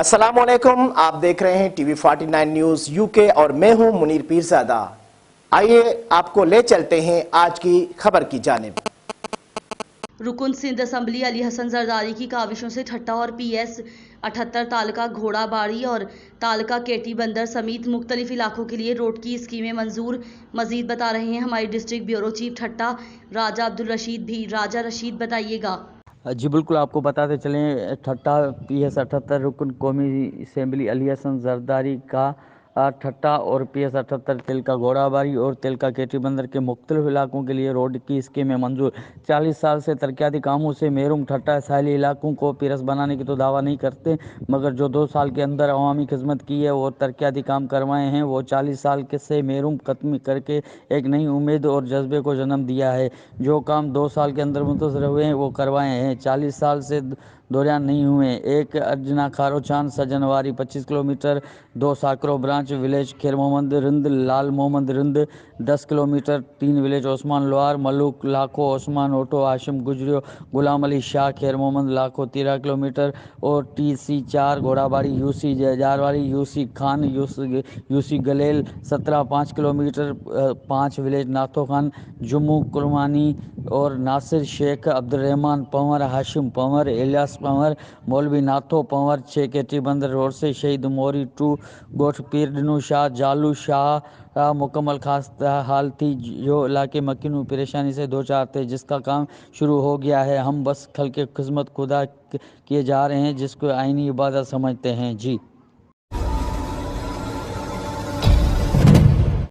अस्सलाम वालेकुम, आप देख रहे हैं टीवी 49 न्यूज यूके और मैं हूं मुनीर पीरजादा। आइए आपको ले चलते हैं आज की खबर की जानिब। रुकन सिंध असम्बली अली हसन जरदारी की काविशों से ठट्टा और PS 78 तालका घोड़ाबाड़ी और तालका केटी बंदर समेत मुख्तलिफ इलाकों के लिए रोड की स्कीमें मंजूर। मजीद बता रहे हैं हमारे डिस्ट्रिक्ट ब्यूरो चीफ ठट्टा राजा अब्दुल रशीद भी। राजा रशीद बताइएगा। जी बिल्कुल, आपको बताते चलें ठट्टा PS 78 रुकन कौमी असम्बली अली हसन जरदारी का ठट्टा और PS 78 तिलका घोड़ाबाड़ी और तिलका केटी बंदर के मुख्तलिफ इलाकों के लिए रोड की स्कीमें मंजूर। 40 साल से तरक्याती कामों से महरूम ठट्टा साहिली इलाकों को पीरस बनाने की तो दावा नहीं करते, मगर जो 2 साल के अंदर अवामी खिदमत की है और तरक्याती काम करवाए हैं, वो 40 साल के से महरूम खत्म करके एक नई उम्मीद और जज्बे को जन्म दिया है। जो काम 2 साल के अंदर मुंतज़र हुए हैं वो करवाए हैं, 40 साल से दौरान नहीं हुए। एक Arjana Kharo Chand Sajanwari 25 kilometre, 2 Sakro branch village Khair Muhammad Rind Lal Muhammad Rind 10 kilometre, 3 village Usman Lohar Malook Lakho Usman Oto Hashim Gujriyo Ghulam Ali Shah Khair Muhammad Lakho 13 kilometre और TC 4 घोड़ाबाड़ी UC Jarwari UC Khan UC Galel 17 5 kilometre, 5 village Natho Khan Jammu Qurbani और नासिर शेख अब्दुलरहमान पंवर हाशिम पंवर इलियास पंवर मौलवी नाथो पंवर 6 केटी बंदर रोड से शहीद मोरी 2 गोठ पीर दिनू शाह जालू शाह मुकम्मल खास हाल थी, जो इलाके मकीनू परेशानी से 2-4 थे, जिसका काम शुरू हो गया है। हम बस खल के खिदमत खुदा किए जा रहे हैं, जिसको आईनी इबादत समझते हैं। जी।